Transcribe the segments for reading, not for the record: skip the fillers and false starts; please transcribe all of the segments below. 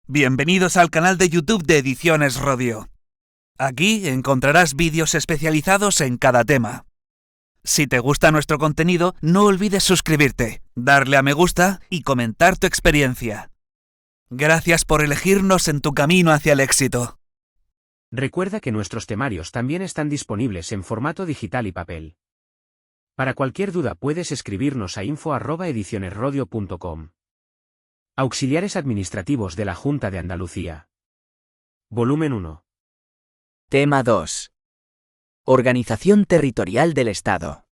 Bienvenidos al canal de YouTube de Ediciones Rodio. Aquí encontrarás vídeos especializados en cada tema. Si te gusta nuestro contenido, no olvides suscribirte, darle a me gusta y comentar tu experiencia. Gracias por elegirnos en tu camino hacia el éxito. Recuerda que nuestros temarios también están disponibles en formato digital y papel. Para cualquier duda puedes escribirnos a info@edicionesrodio.com. Auxiliares administrativos de la Junta de Andalucía. Volumen 1. Tema 2. Organización territorial del Estado.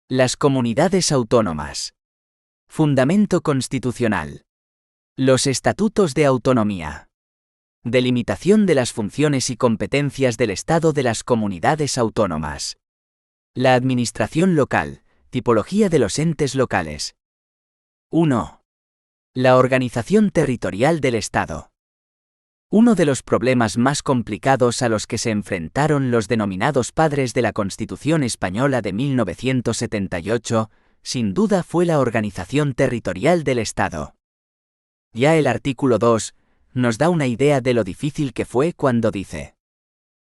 Las comunidades autónomas. Fundamento constitucional. Los estatutos de autonomía. Delimitación de las funciones y competencias del Estado de las comunidades autónomas. La administración local, tipología de los entes locales. 1. La organización territorial del Estado. Uno de los problemas más complicados a los que se enfrentaron los denominados padres de la Constitución Española de 1978, sin duda fue la organización territorial del Estado. Ya el artículo 2 nos da una idea de lo difícil que fue cuando dice: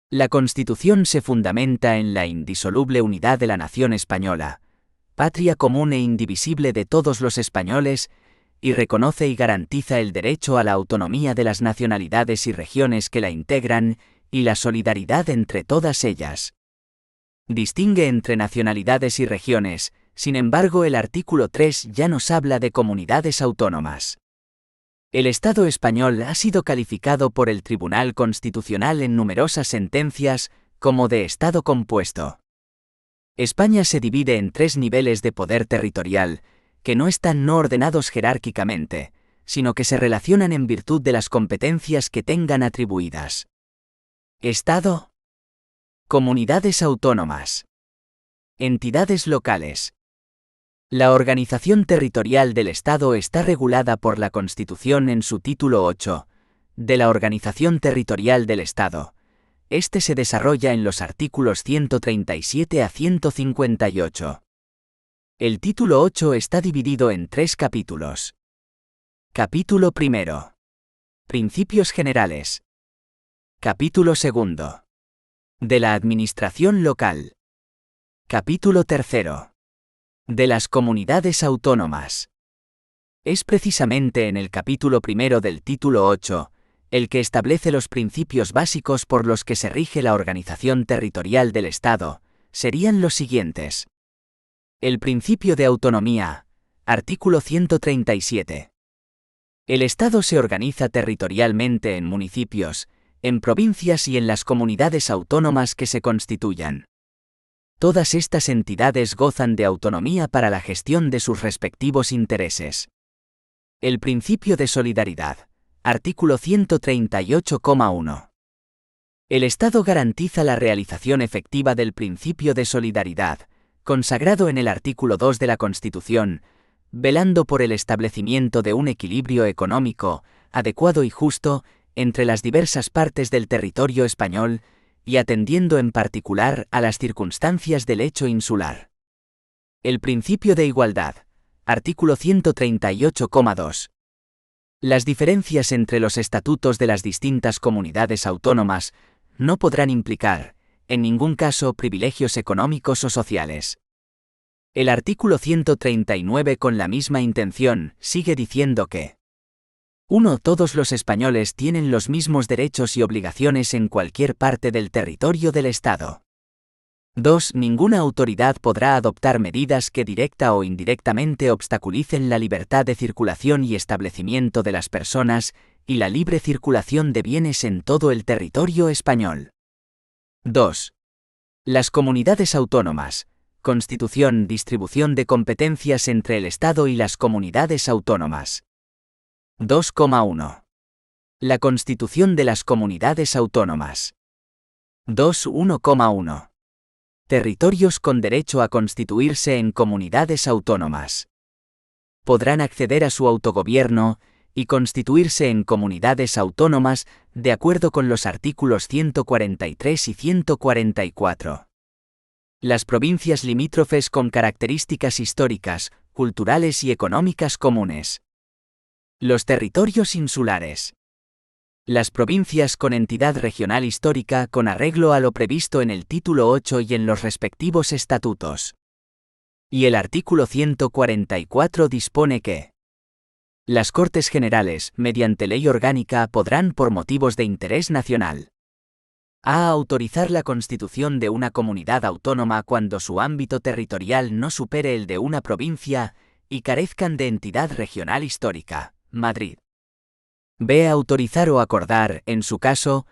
la Constitución se fundamenta en la indisoluble unidad de la nación española, patria común e indivisible de todos los españoles, y reconoce y garantiza el derecho a la autonomía de las nacionalidades y regiones que la integran, y la solidaridad entre todas ellas. Distingue entre nacionalidades y regiones, sin embargo el artículo 3 ya nos habla de comunidades autónomas. El Estado español ha sido calificado por el Tribunal Constitucional en numerosas sentencias como de Estado compuesto. España se divide en 3 niveles de poder territorial, que no están no ordenados jerárquicamente, sino que se relacionan en virtud de las competencias que tengan atribuidas. Estado. Comunidades autónomas. Entidades locales. La organización territorial del Estado está regulada por la Constitución en su título 8, de la Organización Territorial del Estado. Este se desarrolla en los artículos 137 a 158. El título 8 está dividido en 3 capítulos. Capítulo 1. Principios generales. Capítulo 2. De la administración local. Capítulo 3. De las comunidades autónomas. Es precisamente en el capítulo 1 del título 8, el que establece los principios básicos por los que se rige la organización territorial del Estado, serían los siguientes. El principio de autonomía, artículo 137. El Estado se organiza territorialmente en municipios, en provincias y en las comunidades autónomas que se constituyan. Todas estas entidades gozan de autonomía para la gestión de sus respectivos intereses. El principio de solidaridad, artículo 138,1. El Estado garantiza la realización efectiva del principio de solidaridad, consagrado en el artículo 2 de la Constitución, velando por el establecimiento de un equilibrio económico, adecuado y justo, entre las diversas partes del territorio español, y atendiendo en particular a las circunstancias del hecho insular. El principio de igualdad, artículo 138,2. Las diferencias entre los estatutos de las distintas comunidades autónomas no podrán implicar, en ningún caso, privilegios económicos o sociales. El artículo 139 con la misma intención sigue diciendo que 1. Todos los españoles tienen los mismos derechos y obligaciones en cualquier parte del territorio del Estado. 2. Ninguna autoridad podrá adoptar medidas que directa o indirectamente obstaculicen la libertad de circulación y establecimiento de las personas y la libre circulación de bienes en todo el territorio español. 2. Las comunidades autónomas. Constitución, distribución de competencias entre el Estado y las comunidades autónomas. 2,1. La Constitución de las comunidades autónomas. 2.1,1. Territorios con derecho a constituirse en comunidades autónomas. Podrán acceder a su autogobierno y constituirse en comunidades autónomas de acuerdo con los artículos 143 y 144. Las provincias limítrofes con características históricas, culturales y económicas comunes. Los territorios insulares. Las provincias con entidad regional histórica con arreglo a lo previsto en el título 8 y en los respectivos estatutos. Y el artículo 144 dispone que las Cortes Generales, mediante ley orgánica, podrán, por motivos de interés nacional, a autorizar la constitución de una comunidad autónoma cuando su ámbito territorial no supere el de una provincia y carezcan de entidad regional histórica. Madrid. B. Autorizar o acordar, en su caso,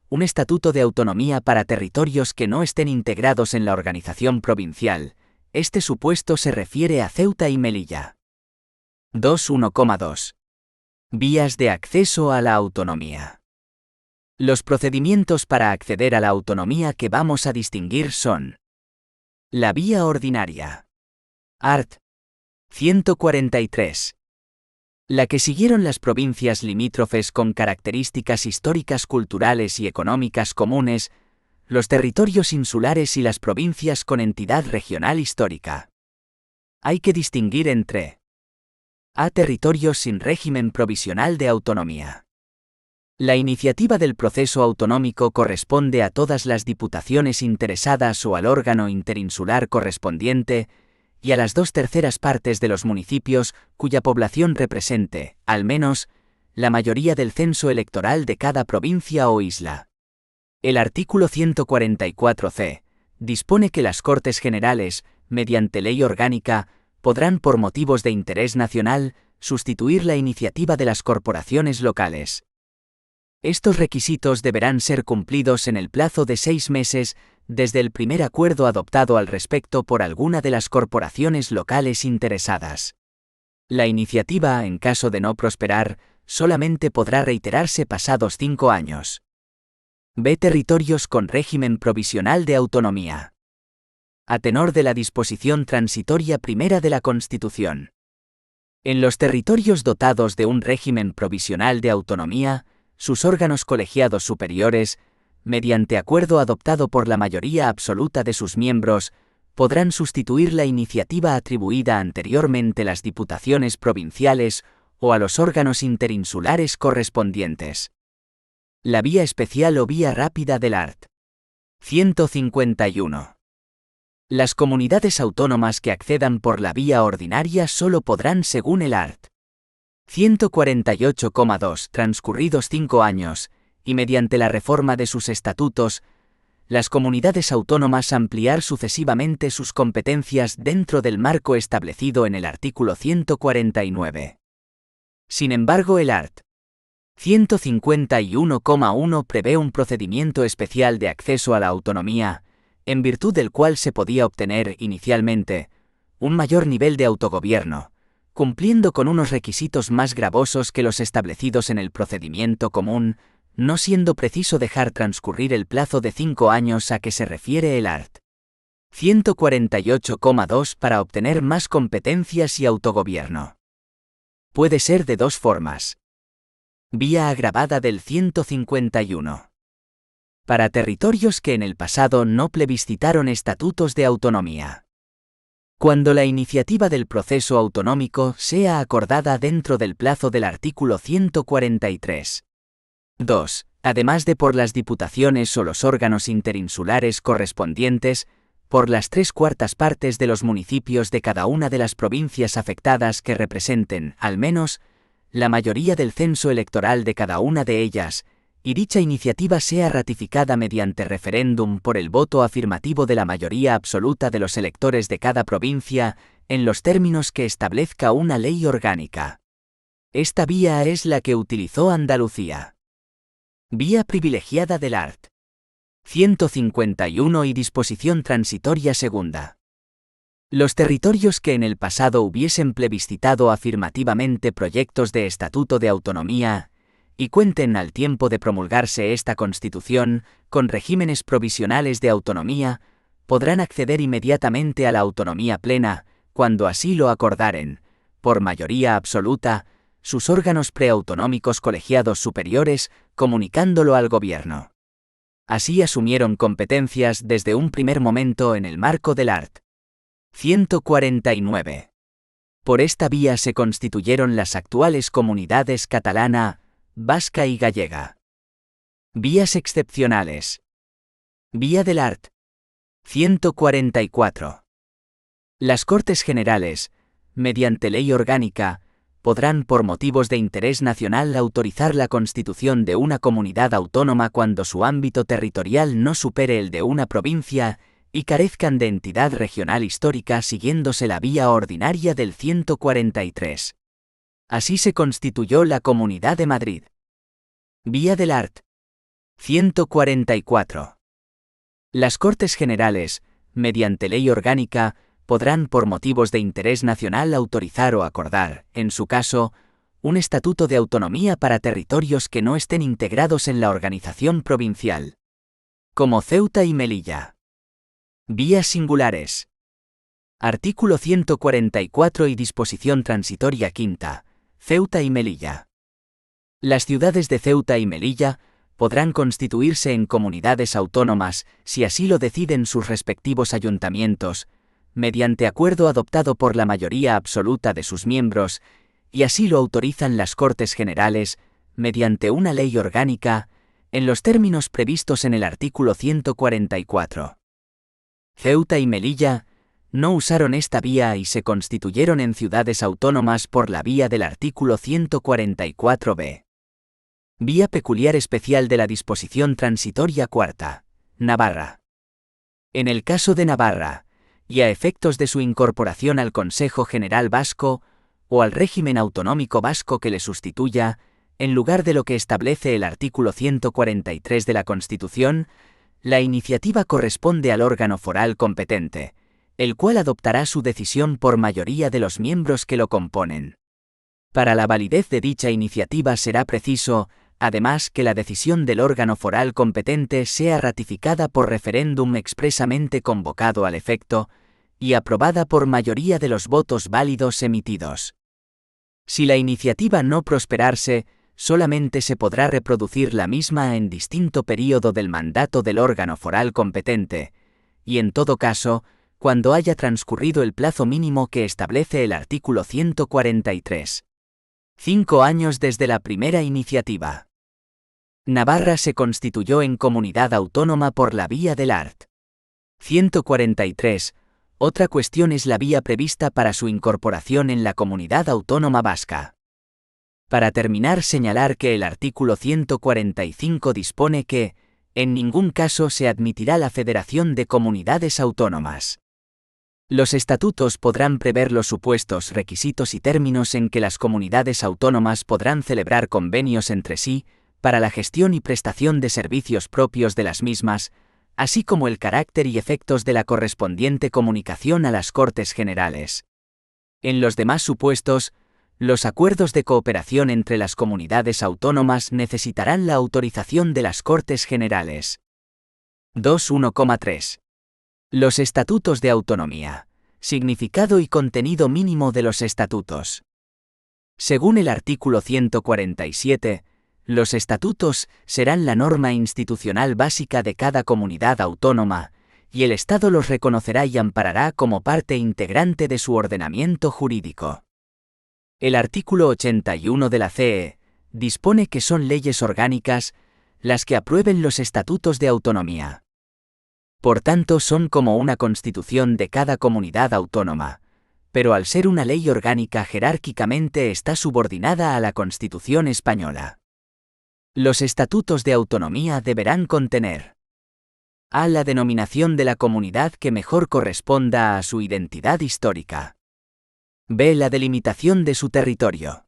un estatuto de autonomía para territorios que no estén integrados en la organización provincial. Este supuesto se refiere a Ceuta y Melilla. 2.1,2. Vías de acceso a la autonomía. Los procedimientos para acceder a la autonomía que vamos a distinguir son: la vía ordinaria. Art. 143. La que siguieron las provincias limítrofes con características históricas, culturales y económicas comunes, los territorios insulares y las provincias con entidad regional histórica. Hay que distinguir entre a. Territorios sin régimen provisional de autonomía. La iniciativa del proceso autonómico corresponde a todas las diputaciones interesadas o al órgano interinsular correspondiente y a las 2/3 partes de los municipios cuya población represente, al menos, la mayoría del censo electoral de cada provincia o isla. El artículo 144c dispone que las Cortes Generales, mediante ley orgánica, podrán, por motivos de interés nacional, sustituir la iniciativa de las corporaciones locales. Estos requisitos deberán ser cumplidos en el plazo de 6 meses desde el primer acuerdo adoptado al respecto por alguna de las corporaciones locales interesadas. La iniciativa, en caso de no prosperar, solamente podrá reiterarse pasados 5 años. B. Territorios con régimen provisional de autonomía. A tenor de la disposición transitoria primera de la Constitución. En los territorios dotados de un régimen provisional de autonomía, sus órganos colegiados superiores, mediante acuerdo adoptado por la mayoría absoluta de sus miembros, podrán sustituir la iniciativa atribuida anteriormente a las diputaciones provinciales o a los órganos interinsulares correspondientes. La vía especial o vía rápida del art. 151. Las comunidades autónomas que accedan por la vía ordinaria solo podrán, según el art. 148,2, transcurridos 5 años, y mediante la reforma de sus estatutos, las comunidades autónomas ampliar sucesivamente sus competencias dentro del marco establecido en el artículo 149. Sin embargo, el art. 151,1 prevé un procedimiento especial de acceso a la autonomía, en virtud del cual se podía obtener, inicialmente, un mayor nivel de autogobierno, cumpliendo con unos requisitos más gravosos que los establecidos en el procedimiento común, no siendo preciso dejar transcurrir el plazo de 5 años a que se refiere el art. 148,2 para obtener más competencias y autogobierno. Puede ser de 2 formas. Vía agravada del 151. Para territorios que en el pasado no plebiscitaron estatutos de autonomía. Cuando la iniciativa del proceso autonómico sea acordada dentro del plazo del artículo 143. 2. Además de por las diputaciones o los órganos interinsulares correspondientes, por las 3/4 partes de los municipios de cada una de las provincias afectadas que representen, al menos, la mayoría del censo electoral de cada una de ellas, y dicha iniciativa sea ratificada mediante referéndum por el voto afirmativo de la mayoría absoluta de los electores de cada provincia, en los términos que establezca una ley orgánica. Esta vía es la que utilizó Andalucía. Vía privilegiada del art. 151 y disposición transitoria segunda. Los territorios que en el pasado hubiesen plebiscitado afirmativamente proyectos de estatuto de autonomía, y cuenten al tiempo de promulgarse esta Constitución, con regímenes provisionales de autonomía, podrán acceder inmediatamente a la autonomía plena, cuando así lo acordaren, por mayoría absoluta, sus órganos preautonómicos colegiados superiores, comunicándolo al Gobierno. Así asumieron competencias desde un primer momento en el marco del art. 149. Por esta vía se constituyeron las actuales comunidades catalana, vasca y gallega. Vías excepcionales. Vía del art. 144. Las Cortes Generales, mediante ley orgánica, podrán por motivos de interés nacional autorizar la constitución de una comunidad autónoma cuando su ámbito territorial no supere el de una provincia y carezcan de entidad regional histórica siguiéndose la vía ordinaria del 143. Así se constituyó la Comunidad de Madrid. Vía del art. 144. Las Cortes Generales, mediante ley orgánica, podrán por motivos de interés nacional autorizar o acordar, en su caso, un estatuto de autonomía para territorios que no estén integrados en la organización provincial, como Ceuta y Melilla. Vías singulares. Artículo 144 y disposición transitoria quinta. Ceuta y Melilla. Las ciudades de Ceuta y Melilla podrán constituirse en comunidades autónomas si así lo deciden sus respectivos ayuntamientos, mediante acuerdo adoptado por la mayoría absoluta de sus miembros, y así lo autorizan las Cortes Generales, mediante una ley orgánica, en los términos previstos en el artículo 144. Ceuta y Melilla no usaron esta vía y se constituyeron en ciudades autónomas por la vía del artículo 144b. Vía peculiar especial de la disposición transitoria cuarta. Navarra. En el caso de Navarra, y a efectos de su incorporación al Consejo General Vasco, o al régimen autonómico vasco que le sustituya, en lugar de lo que establece el artículo 143 de la Constitución, la iniciativa corresponde al órgano foral competente, el cual adoptará su decisión por mayoría de los miembros que lo componen. Para la validez de dicha iniciativa será preciso, además, que la decisión del órgano foral competente sea ratificada por referéndum expresamente convocado al efecto, y aprobada por mayoría de los votos válidos emitidos. Si la iniciativa no prosperarse, solamente se podrá reproducir la misma en distinto período del mandato del órgano foral competente, y en todo caso, cuando haya transcurrido el plazo mínimo que establece el artículo 143. 5 años desde la primera iniciativa. Navarra se constituyó en comunidad autónoma por la vía del art. 143. Otra cuestión es la vía prevista para su incorporación en la comunidad autónoma vasca. Para terminar, señalar que el artículo 145 dispone que, en ningún caso se admitirá la federación de comunidades autónomas. Los estatutos podrán prever los supuestos, requisitos y términos en que las comunidades autónomas podrán celebrar convenios entre sí, para la gestión y prestación de servicios propios de las mismas, así como el carácter y efectos de la correspondiente comunicación a las Cortes Generales. En los demás supuestos, los acuerdos de cooperación entre las comunidades autónomas necesitarán la autorización de las Cortes Generales. 2.1,3. Los estatutos de autonomía. Significado y contenido mínimo de los estatutos. Según el artículo 147, los estatutos serán la norma institucional básica de cada comunidad autónoma, y el Estado los reconocerá y amparará como parte integrante de su ordenamiento jurídico. El artículo 81 de la CE dispone que son leyes orgánicas las que aprueben los estatutos de autonomía. Por tanto, son como una constitución de cada comunidad autónoma, pero al ser una ley orgánica jerárquicamente está subordinada a la Constitución española. Los estatutos de autonomía deberán contener: a. La denominación de la comunidad que mejor corresponda a su identidad histórica. b. La delimitación de su territorio.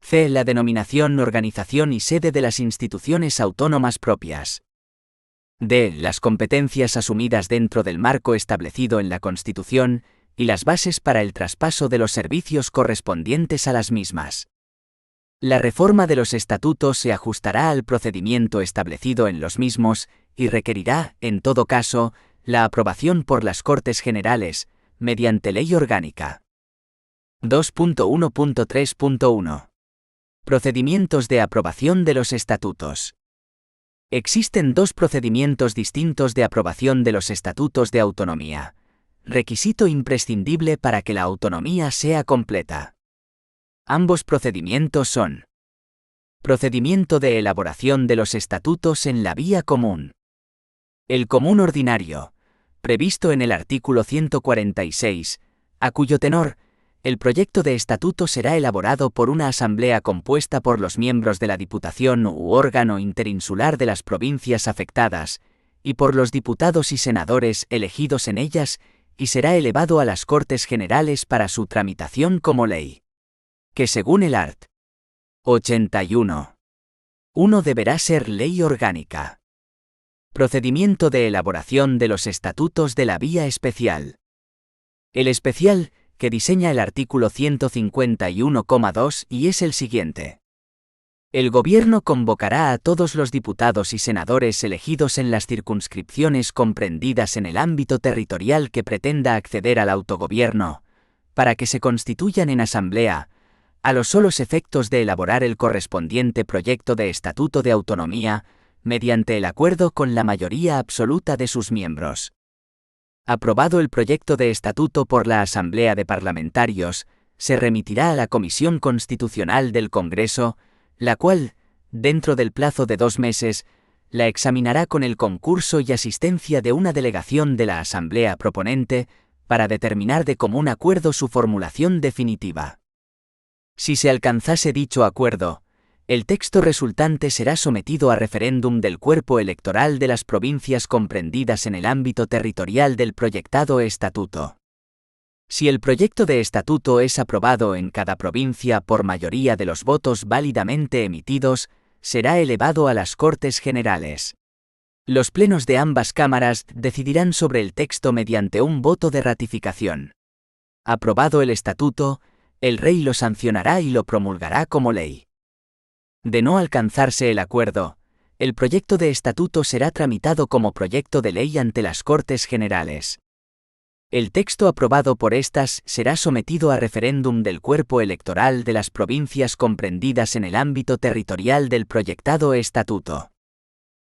c. La denominación, organización y sede de las instituciones autónomas propias. d. Las competencias asumidas dentro del marco establecido en la Constitución y las bases para el traspaso de los servicios correspondientes a las mismas. La reforma de los estatutos se ajustará al procedimiento establecido en los mismos y requerirá, en todo caso, la aprobación por las Cortes Generales, mediante ley orgánica. 2.1.3.1. Procedimientos de aprobación de los estatutos. Existen dos procedimientos distintos de aprobación de los estatutos de autonomía, requisito imprescindible para que la autonomía sea completa. Ambos procedimientos son: Procedimiento de elaboración de los estatutos en la vía común. El común ordinario, previsto en el artículo 146, a cuyo tenor, el proyecto de estatuto será elaborado por una asamblea compuesta por los miembros de la Diputación u órgano interinsular de las provincias afectadas, y por los diputados y senadores elegidos en ellas, y será elevado a las Cortes Generales para su tramitación como ley. Que según el art. 81.1 deberá ser ley orgánica. Procedimiento de elaboración de los estatutos de la vía especial. El especial, que diseña el artículo 151,2 y es el siguiente. El Gobierno convocará a todos los diputados y senadores elegidos en las circunscripciones comprendidas en el ámbito territorial que pretenda acceder al autogobierno, para que se constituyan en asamblea, a los solos efectos de elaborar el correspondiente proyecto de estatuto de autonomía, mediante el acuerdo con la mayoría absoluta de sus miembros. Aprobado el proyecto de estatuto por la Asamblea de Parlamentarios, se remitirá a la Comisión Constitucional del Congreso, la cual, dentro del plazo de 2 meses, la examinará con el concurso y asistencia de una delegación de la Asamblea proponente, para determinar de común acuerdo su formulación definitiva. Si se alcanzase dicho acuerdo, el texto resultante será sometido a referéndum del cuerpo electoral de las provincias comprendidas en el ámbito territorial del proyectado estatuto. Si el proyecto de estatuto es aprobado en cada provincia por mayoría de los votos válidamente emitidos, será elevado a las Cortes Generales. Los plenos de ambas cámaras decidirán sobre el texto mediante un voto de ratificación. Aprobado el estatuto, el Rey lo sancionará y lo promulgará como ley. De no alcanzarse el acuerdo, el proyecto de estatuto será tramitado como proyecto de ley ante las Cortes Generales. El texto aprobado por estas será sometido a referéndum del cuerpo electoral de las provincias comprendidas en el ámbito territorial del proyectado estatuto.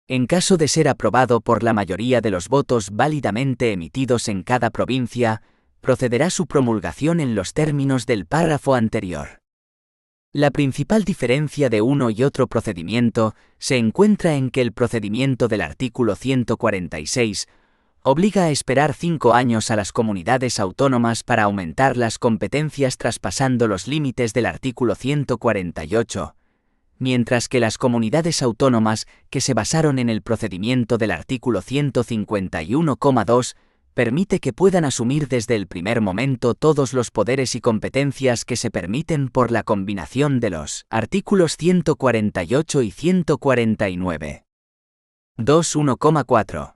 En caso de ser aprobado por la mayoría de los votos válidamente emitidos en cada provincia, procederá su promulgación en los términos del párrafo anterior. La principal diferencia de uno y otro procedimiento se encuentra en que el procedimiento del artículo 146 obliga a esperar 5 años a las comunidades autónomas para aumentar las competencias traspasando los límites del artículo 148, mientras que las comunidades autónomas que se basaron en el procedimiento del artículo 151,2 permite que puedan asumir desde el primer momento todos los poderes y competencias que se permiten por la combinación de los artículos 148 y 149. 2.1,4.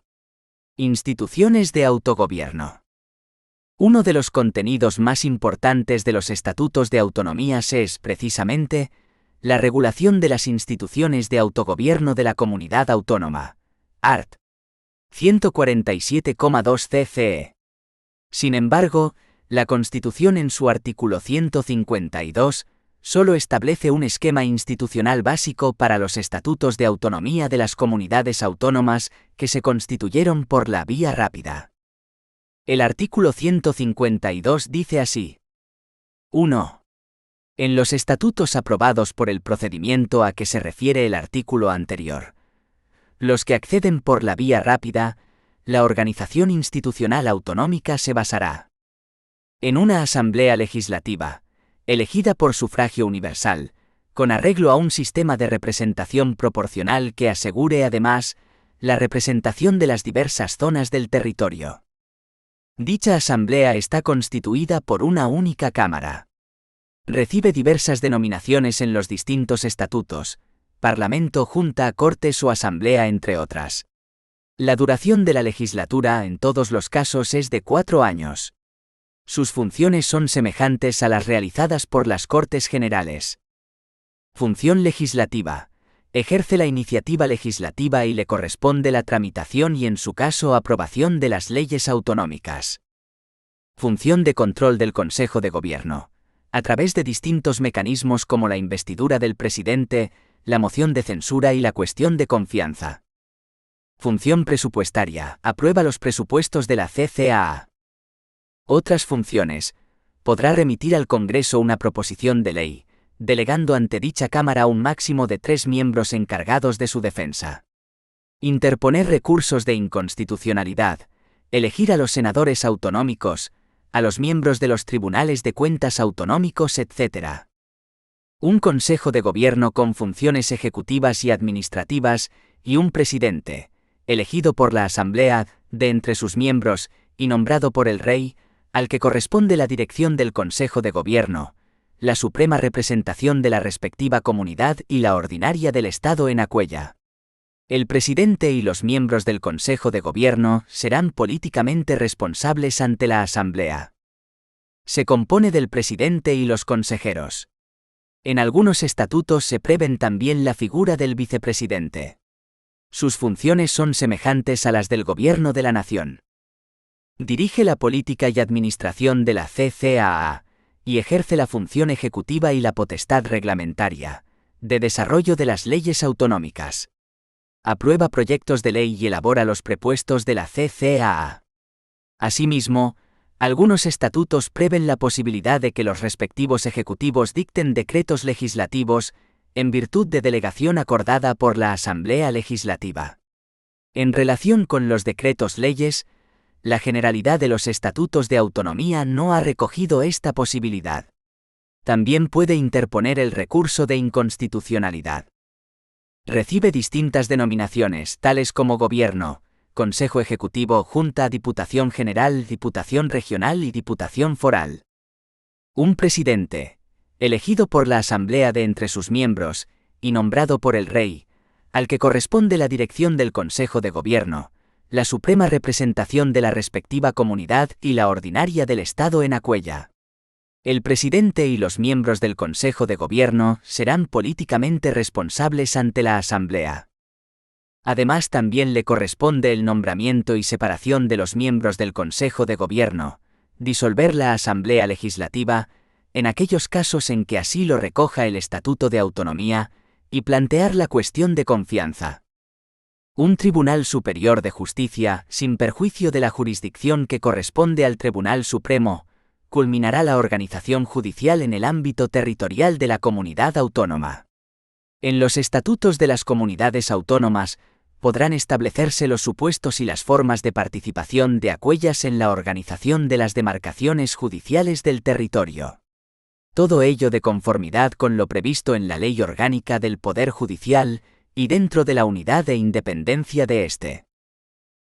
Instituciones de autogobierno. Uno de los contenidos más importantes de los estatutos de autonomías es, precisamente, la regulación de las instituciones de autogobierno de la comunidad autónoma, art. 147,2 CCE. Sin embargo, la Constitución en su artículo 152 solo establece un esquema institucional básico para los estatutos de autonomía de las comunidades autónomas que se constituyeron por la vía rápida. El artículo 152 dice así: 1. En los estatutos aprobados por el procedimiento a que se refiere el artículo anterior, los que acceden por la vía rápida, la organización institucional autonómica se basará en una asamblea legislativa, elegida por sufragio universal, con arreglo a un sistema de representación proporcional que asegure además la representación de las diversas zonas del territorio. Dicha asamblea está constituida por una única cámara. Recibe diversas denominaciones en los distintos estatutos: Parlamento, Junta, Cortes o Asamblea, entre otras. La duración de la legislatura en todos los casos es de 4 años. Sus funciones son semejantes a las realizadas por las Cortes Generales. Función legislativa. Ejerce la iniciativa legislativa y le corresponde la tramitación y, en su caso, aprobación de las leyes autonómicas. Función de control del Consejo de Gobierno. A través de distintos mecanismos como la investidura del presidente, la moción de censura y la cuestión de confianza. Función presupuestaria. Aprueba los presupuestos de la CCAA. Otras funciones. Podrá remitir al Congreso una proposición de ley, delegando ante dicha Cámara un máximo de 3 miembros encargados de su defensa. Interponer recursos de inconstitucionalidad, elegir a los senadores autonómicos, a los miembros de los tribunales de cuentas autonómicos, etc. Un Consejo de Gobierno con funciones ejecutivas y administrativas, y un presidente, elegido por la Asamblea, de entre sus miembros, y nombrado por el Rey, al que corresponde la dirección del Consejo de Gobierno, la suprema representación de la respectiva comunidad y la ordinaria del Estado en aquella. El presidente y los miembros del Consejo de Gobierno serán políticamente responsables ante la Asamblea. Se compone del presidente y los consejeros. En algunos estatutos se prevén también la figura del vicepresidente. Sus funciones son semejantes a las del Gobierno de la Nación. Dirige la política y administración de la CCAA, y ejerce la función ejecutiva y la potestad reglamentaria, de desarrollo de las leyes autonómicas. Aprueba proyectos de ley y elabora los prepuestos de la CCAA. Asimismo, algunos estatutos prevén la posibilidad de que los respectivos ejecutivos dicten decretos legislativos, en virtud de delegación acordada por la Asamblea Legislativa. En relación con los decretos leyes, la generalidad de los estatutos de autonomía no ha recogido esta posibilidad. También puede interponer el recurso de inconstitucionalidad. Recibe distintas denominaciones, tales como Gobierno, Consejo Ejecutivo, Junta, Diputación General, Diputación Regional y Diputación Foral. Un presidente, elegido por la Asamblea de entre sus miembros, y nombrado por el Rey, al que corresponde la dirección del Consejo de Gobierno, la suprema representación de la respectiva comunidad y la ordinaria del Estado en aquella. El presidente y los miembros del Consejo de Gobierno serán políticamente responsables ante la Asamblea. Además, también le corresponde el nombramiento y separación de los miembros del Consejo de Gobierno, disolver la Asamblea Legislativa, en aquellos casos en que así lo recoja el Estatuto de Autonomía, y plantear la cuestión de confianza. Un Tribunal Superior de Justicia, sin perjuicio de la jurisdicción que corresponde al Tribunal Supremo, culminará la organización judicial en el ámbito territorial de la comunidad autónoma. En los estatutos de las comunidades autónomas, podrán establecerse los supuestos y las formas de participación de aquellas en la organización de las demarcaciones judiciales del territorio. Todo ello de conformidad con lo previsto en la Ley Orgánica del Poder Judicial y dentro de la unidad e independencia de éste.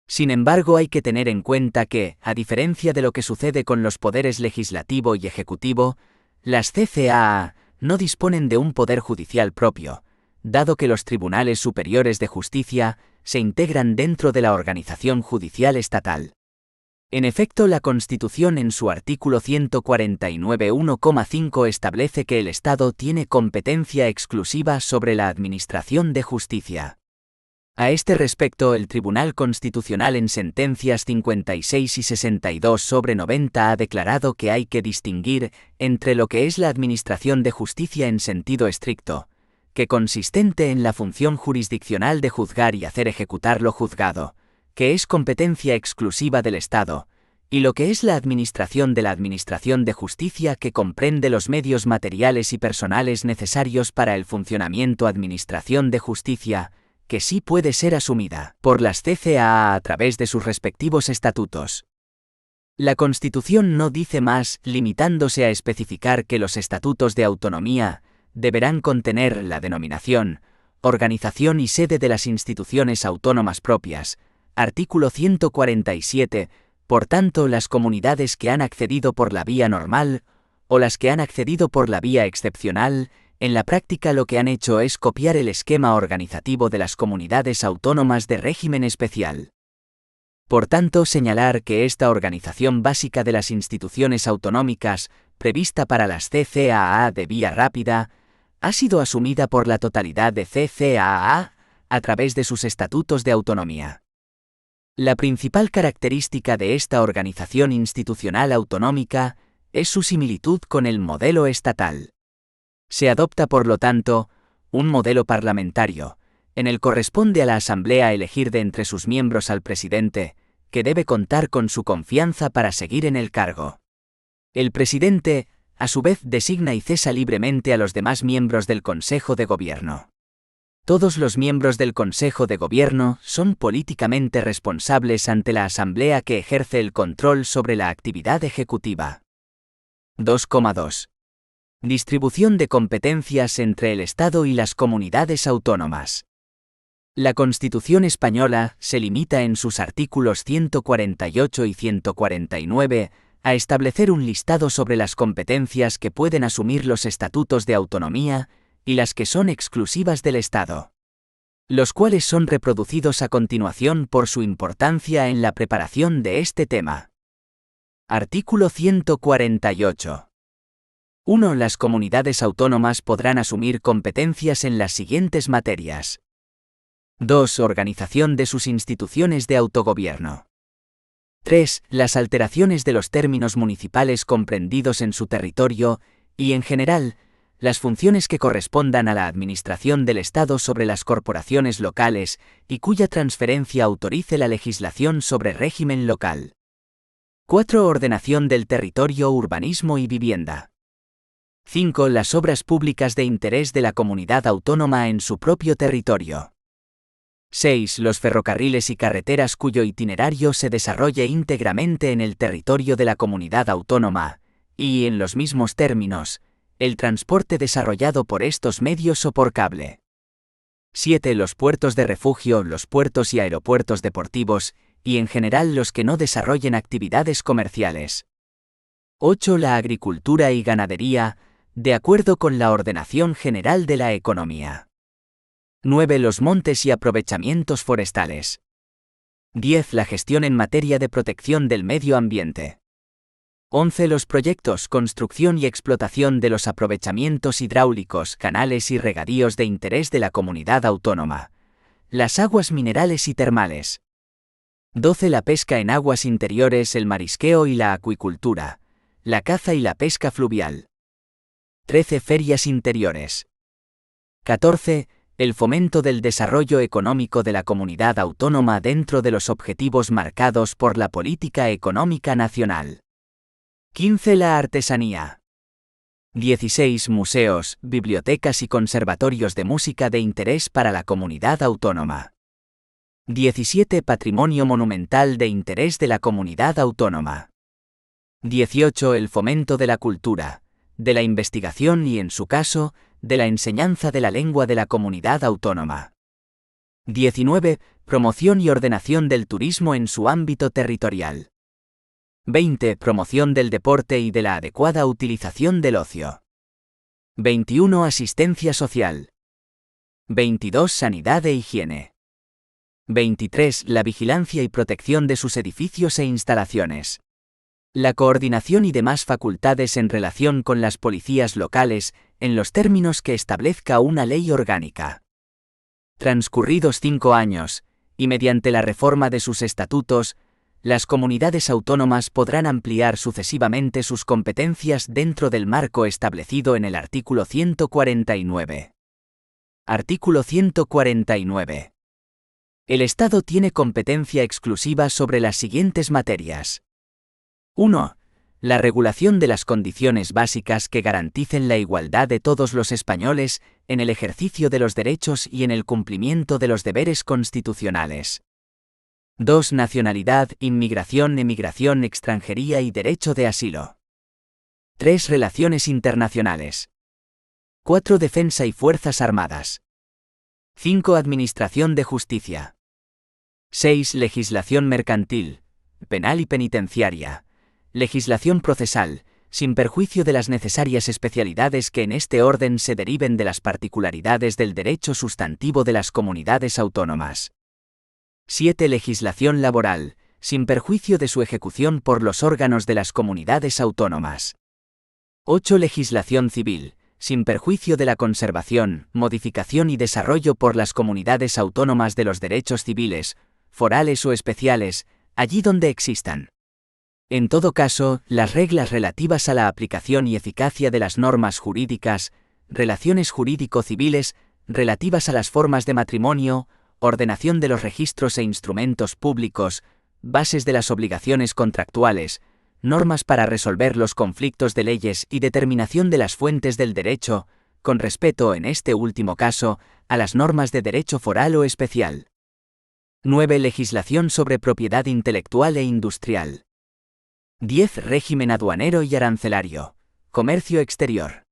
Sin embargo, hay que tener en cuenta que, a diferencia de lo que sucede con los poderes legislativo y ejecutivo, las CCAA no disponen de un poder judicial propio, dado que los tribunales superiores de justicia se integran dentro de la organización judicial estatal. En efecto, la Constitución en su artículo 149.1,5 establece que el Estado tiene competencia exclusiva sobre la administración de justicia. A este respecto, el Tribunal Constitucional en sentencias 56 y 62/90 ha declarado que hay que distinguir entre lo que es la administración de justicia en sentido estricto, que consistente en la función jurisdiccional de juzgar y hacer ejecutar lo juzgado, que es competencia exclusiva del Estado, y lo que es la administración de la administración de justicia, que comprende los medios materiales y personales necesarios para el funcionamiento administración de justicia, que sí puede ser asumida por las CCAA a través de sus respectivos estatutos. La Constitución no dice más, limitándose a especificar que los estatutos de autonomía deberán contener la denominación, organización y sede de las instituciones autónomas propias. Artículo 147. Por tanto, las comunidades que han accedido por la vía normal, o las que han accedido por la vía excepcional, en la práctica lo que han hecho es copiar el esquema organizativo de las comunidades autónomas de régimen especial. Por tanto, señalar que esta organización básica de las instituciones autonómicas, prevista para las CCAA de vía rápida, ha sido asumida por la totalidad de CCAA a través de sus estatutos de autonomía. La principal característica de esta organización institucional autonómica es su similitud con el modelo estatal. Se adopta, por lo tanto, un modelo parlamentario, en el corresponde a la Asamblea elegir de entre sus miembros al presidente, que debe contar con su confianza para seguir en el cargo. El presidente, a su vez designa y cesa libremente a los demás miembros del Consejo de Gobierno. Todos los miembros del Consejo de Gobierno son políticamente responsables ante la Asamblea que ejerce el control sobre la actividad ejecutiva. 2,2. Distribución de competencias entre el Estado y las comunidades autónomas. La Constitución española se limita en sus artículos 148 y 149 a establecer un listado sobre las competencias que pueden asumir los estatutos de autonomía y las que son exclusivas del Estado, los cuales son reproducidos a continuación por su importancia en la preparación de este tema. Artículo 148. 1. Las comunidades autónomas podrán asumir competencias en las siguientes materias. 2. Organización de sus instituciones de autogobierno. 3. Las alteraciones de los términos municipales comprendidos en su territorio y, en general, las funciones que correspondan a la administración del Estado sobre las corporaciones locales y cuya transferencia autorice la legislación sobre régimen local. 4. Ordenación del territorio, urbanismo y vivienda. 5. Las obras públicas de interés de la comunidad autónoma en su propio territorio. 6. Los ferrocarriles y carreteras cuyo itinerario se desarrolle íntegramente en el territorio de la comunidad autónoma, y, en los mismos términos, el transporte desarrollado por estos medios o por cable. 7. Los puertos de refugio, los puertos y aeropuertos deportivos, y en general los que no desarrollen actividades comerciales. 8. La agricultura y ganadería, de acuerdo con la ordenación general de la economía. 9. Los montes y aprovechamientos forestales. 10. La gestión en materia de protección del medio ambiente. 11. Los proyectos, construcción y explotación de los aprovechamientos hidráulicos, canales y regadíos de interés de la comunidad autónoma. Las aguas minerales y termales. 12. La pesca en aguas interiores, el marisqueo y la acuicultura, la caza y la pesca fluvial. 13. Ferias interiores. 14. El fomento del desarrollo económico de la comunidad autónoma dentro de los objetivos marcados por la política económica nacional. 15. La artesanía. 16. Museos, bibliotecas y conservatorios de música de interés para la comunidad autónoma. 17. Patrimonio monumental de interés de la comunidad autónoma. 18. El fomento de la cultura, de la investigación y, en su caso, de la enseñanza de la lengua de la comunidad autónoma. 19. Promoción y ordenación del turismo en su ámbito territorial. 20. Promoción del deporte y de la adecuada utilización del ocio. 21. Asistencia social. 22. Sanidad e higiene. 23. La vigilancia y protección de sus edificios e instalaciones. La coordinación y demás facultades en relación con las policías locales, en los términos que establezca una ley orgánica. Transcurridos 5 años, y mediante la reforma de sus estatutos, las comunidades autónomas podrán ampliar sucesivamente sus competencias dentro del marco establecido en el artículo 149. Artículo 149. El Estado tiene competencia exclusiva sobre las siguientes materias. 1. La regulación de las condiciones básicas que garanticen la igualdad de todos los españoles en el ejercicio de los derechos y en el cumplimiento de los deberes constitucionales. 2. Nacionalidad, inmigración, emigración, extranjería y derecho de asilo. 3. Relaciones internacionales. 4. Defensa y fuerzas armadas. 5. Administración de justicia. 6. Legislación mercantil, penal y penitenciaria. Legislación procesal, sin perjuicio de las necesarias especialidades que en este orden se deriven de las particularidades del derecho sustantivo de las comunidades autónomas. 7. Legislación laboral, sin perjuicio de su ejecución por los órganos de las comunidades autónomas. 8. Legislación civil, sin perjuicio de la conservación, modificación y desarrollo por las comunidades autónomas de los derechos civiles, forales o especiales, allí donde existan. En todo caso, las reglas relativas a la aplicación y eficacia de las normas jurídicas, relaciones jurídico-civiles, relativas a las formas de matrimonio, ordenación de los registros e instrumentos públicos, bases de las obligaciones contractuales, normas para resolver los conflictos de leyes y determinación de las fuentes del derecho, con respeto, en este último caso, a las normas de derecho foral o especial. 9. Legislación sobre propiedad intelectual e industrial. 10. Régimen aduanero y arancelario. Comercio exterior.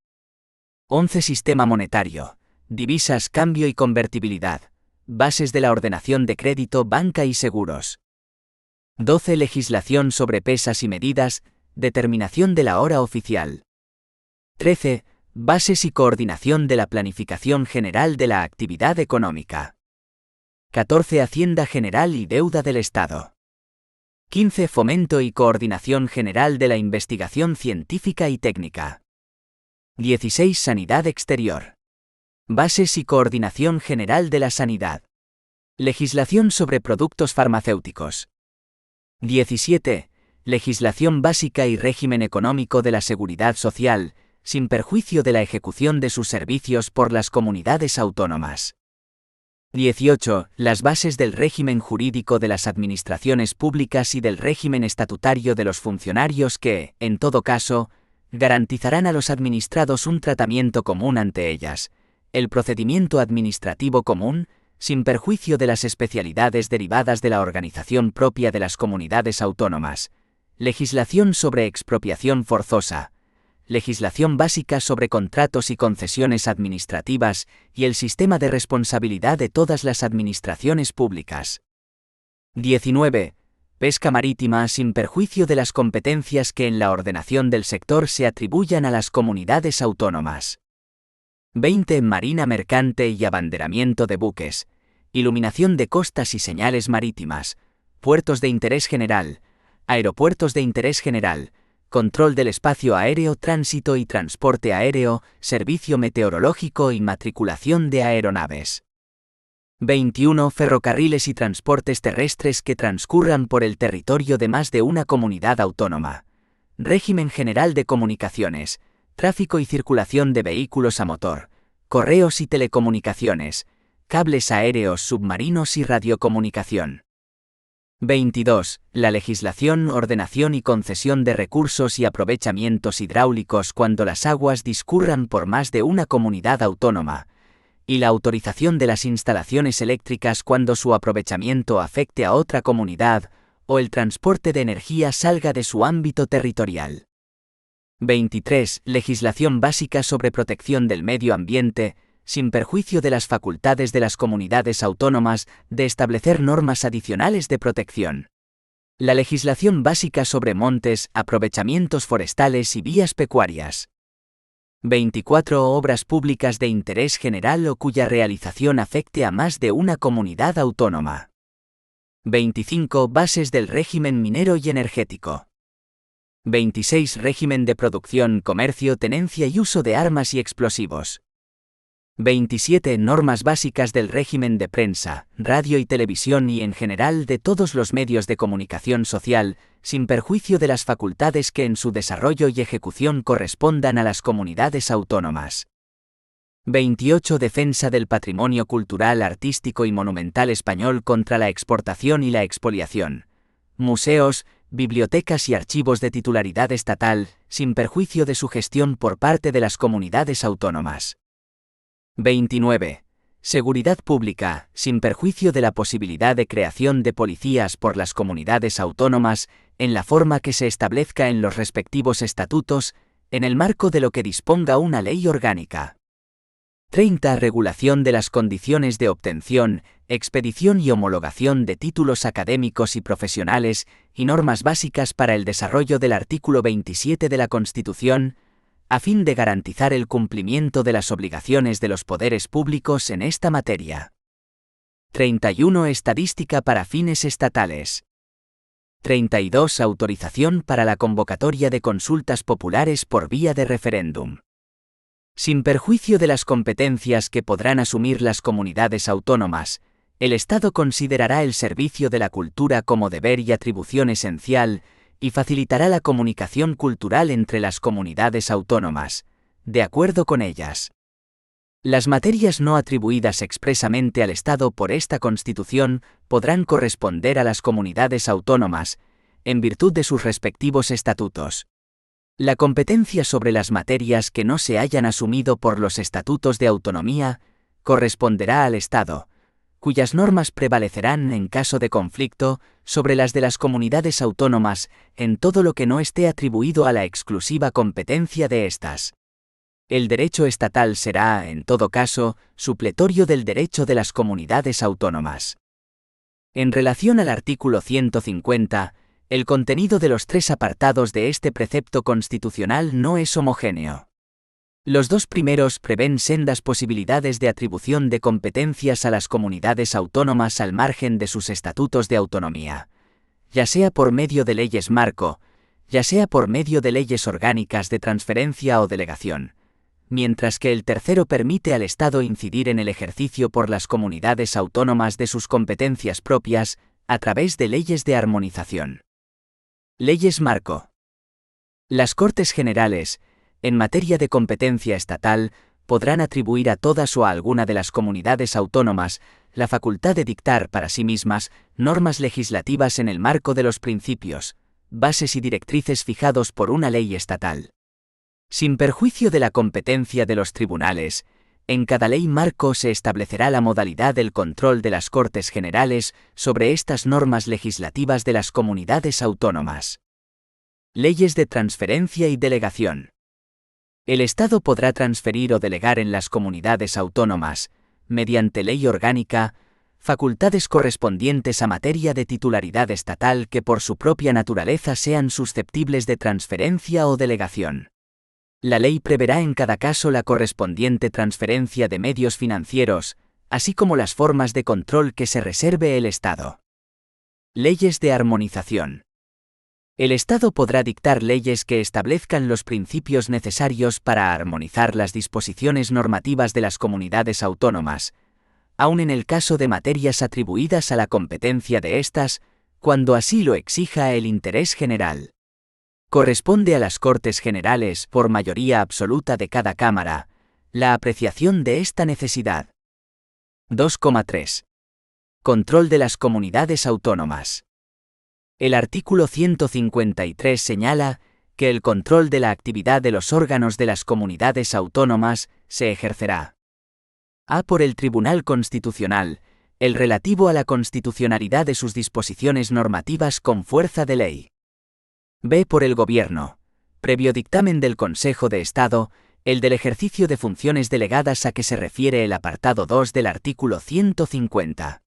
11. Sistema monetario. Divisas, cambio y convertibilidad. Bases de la ordenación de crédito, banca y seguros. 12. Legislación sobre pesas y medidas, determinación de la hora oficial. 13. Bases y coordinación de la planificación general de la actividad económica. 14. Hacienda General y deuda del Estado. 15. Fomento y coordinación general de la investigación científica y técnica. 16. Sanidad exterior. Bases y coordinación general de la sanidad. Legislación sobre productos farmacéuticos. 17. Legislación básica y régimen económico de la seguridad social, sin perjuicio de la ejecución de sus servicios por las comunidades autónomas. 18. Las bases del régimen jurídico de las administraciones públicas y del régimen estatutario de los funcionarios que, en todo caso, garantizarán a los administrados un tratamiento común ante ellas, el procedimiento administrativo común, sin perjuicio de las especialidades derivadas de la organización propia de las comunidades autónomas, legislación sobre expropiación forzosa, legislación básica sobre contratos y concesiones administrativas y el sistema de responsabilidad de todas las administraciones públicas. 19. Pesca marítima sin perjuicio de las competencias que en la ordenación del sector se atribuyan a las comunidades autónomas. 20. Marina mercante y abanderamiento de buques, iluminación de costas y señales marítimas, puertos de interés general, aeropuertos de interés general, control del espacio aéreo, tránsito y transporte aéreo, servicio meteorológico y matriculación de aeronaves. 21. Ferrocarriles y transportes terrestres que transcurran por el territorio de más de una comunidad autónoma. Régimen general de comunicaciones, tráfico y circulación de vehículos a motor, correos y telecomunicaciones, cables aéreos, submarinos y radiocomunicación. 22. La legislación, ordenación y concesión de recursos y aprovechamientos hidráulicos cuando las aguas discurran por más de una comunidad autónoma, y la autorización de las instalaciones eléctricas cuando su aprovechamiento afecte a otra comunidad o el transporte de energía salga de su ámbito territorial. 23. Legislación básica sobre protección del medio ambiente, sin perjuicio de las facultades de las comunidades autónomas de establecer normas adicionales de protección. La legislación básica sobre montes, aprovechamientos forestales y vías pecuarias. 24. Obras públicas de interés general o cuya realización afecte a más de una comunidad autónoma. 25. Bases del régimen minero y energético. 26. Régimen de producción, comercio, tenencia y uso de armas y explosivos. 27. Normas básicas del régimen de prensa, radio y televisión y en general de todos los medios de comunicación social, sin perjuicio de las facultades que en su desarrollo y ejecución correspondan a las comunidades autónomas. 28. Defensa del patrimonio cultural, artístico y monumental español contra la exportación y la expoliación. Museos, bibliotecas y archivos de titularidad estatal, sin perjuicio de su gestión por parte de las comunidades autónomas. 29. Seguridad pública, sin perjuicio de la posibilidad de creación de policías por las comunidades autónomas, en la forma que se establezca en los respectivos estatutos, en el marco de lo que disponga una ley orgánica. 30. Regulación de las condiciones de obtención, expedición y homologación de títulos académicos y profesionales, y normas básicas para el desarrollo del artículo 27 de la Constitución, a fin de garantizar el cumplimiento de las obligaciones de los poderes públicos en esta materia. 31. Estadística para fines estatales. 32. Autorización para la convocatoria de consultas populares por vía de referéndum. Sin perjuicio de las competencias que podrán asumir las comunidades autónomas, el Estado considerará el servicio de la cultura como deber y atribución esencial, y facilitará la comunicación cultural entre las comunidades autónomas, de acuerdo con ellas. Las materias no atribuidas expresamente al Estado por esta Constitución podrán corresponder a las comunidades autónomas, en virtud de sus respectivos estatutos. La competencia sobre las materias que no se hayan asumido por los estatutos de autonomía corresponderá al Estado, cuyas normas prevalecerán en caso de conflicto sobre las de las comunidades autónomas en todo lo que no esté atribuido a la exclusiva competencia de éstas. El derecho estatal será, en todo caso, supletorio del derecho de las comunidades autónomas. En relación al artículo 150, el contenido de los 3 apartados de este precepto constitucional no es homogéneo. Los 2 primeros prevén sendas posibilidades de atribución de competencias a las comunidades autónomas al margen de sus estatutos de autonomía, ya sea por medio de leyes marco, ya sea por medio de leyes orgánicas de transferencia o delegación, mientras que el tercero permite al Estado incidir en el ejercicio por las comunidades autónomas de sus competencias propias a través de leyes de armonización. Leyes marco. Las Cortes Generales, en materia de competencia estatal, podrán atribuir a todas o a alguna de las comunidades autónomas la facultad de dictar para sí mismas normas legislativas en el marco de los principios, bases y directrices fijados por una ley estatal. Sin perjuicio de la competencia de los tribunales, en cada ley marco se establecerá la modalidad del control de las Cortes Generales sobre estas normas legislativas de las comunidades autónomas. Leyes de transferencia y delegación. El Estado podrá transferir o delegar en las comunidades autónomas, mediante ley orgánica, facultades correspondientes a materia de titularidad estatal que por su propia naturaleza sean susceptibles de transferencia o delegación. La ley preverá en cada caso la correspondiente transferencia de medios financieros, así como las formas de control que se reserve el Estado. Leyes de armonización. El Estado podrá dictar leyes que establezcan los principios necesarios para armonizar las disposiciones normativas de las comunidades autónomas, aun en el caso de materias atribuidas a la competencia de éstas, cuando así lo exija el interés general. Corresponde a las Cortes Generales, por mayoría absoluta de cada Cámara, la apreciación de esta necesidad. 2,3. Control de las comunidades autónomas. El artículo 153 señala que el control de la actividad de los órganos de las comunidades autónomas se ejercerá: a. Por el Tribunal Constitucional, el relativo a la constitucionalidad de sus disposiciones normativas con fuerza de ley. B. Por el Gobierno, previo dictamen del Consejo de Estado, el del ejercicio de funciones delegadas a que se refiere el apartado 2 del artículo 150.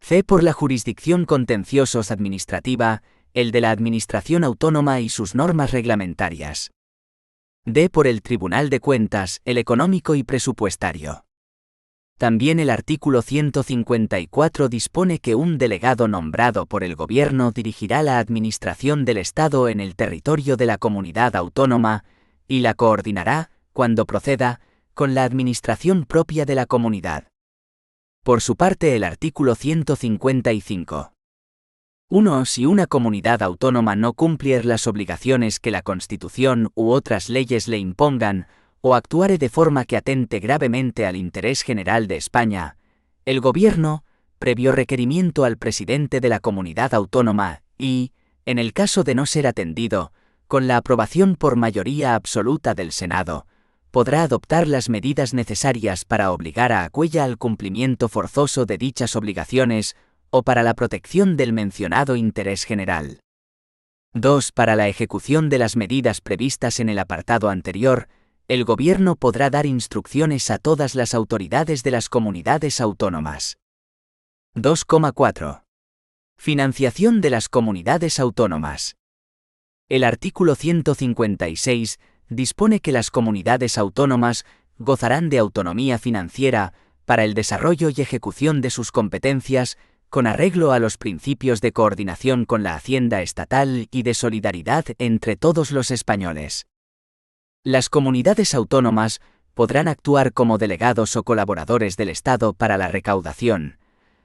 C. Por la jurisdicción contenciosos administrativa, el de la Administración Autónoma y sus normas reglamentarias. D. Por el Tribunal de Cuentas, el económico y presupuestario. También el artículo 154 dispone que un delegado nombrado por el Gobierno dirigirá la administración del Estado en el territorio de la comunidad autónoma y la coordinará, cuando proceda, con la administración propia de la comunidad. Por su parte, el artículo 155. 1. Si una comunidad autónoma no cumplir las obligaciones que la Constitución u otras leyes le impongan, o actuare de forma que atente gravemente al interés general de España, el Gobierno, previo requerimiento al presidente de la comunidad autónoma y, en el caso de no ser atendido, con la aprobación por mayoría absoluta del Senado, podrá adoptar las medidas necesarias para obligar a aquella al cumplimiento forzoso de dichas obligaciones o para la protección del mencionado interés general. 2. Para la ejecución de las medidas previstas en el apartado anterior, el Gobierno podrá dar instrucciones a todas las autoridades de las comunidades autónomas. 2,4. Financiación de las comunidades autónomas. El artículo 156 dispone que las comunidades autónomas gozarán de autonomía financiera para el desarrollo y ejecución de sus competencias, con arreglo a los principios de coordinación con la Hacienda estatal y de solidaridad entre todos los españoles. Las comunidades autónomas podrán actuar como delegados o colaboradores del Estado para la recaudación,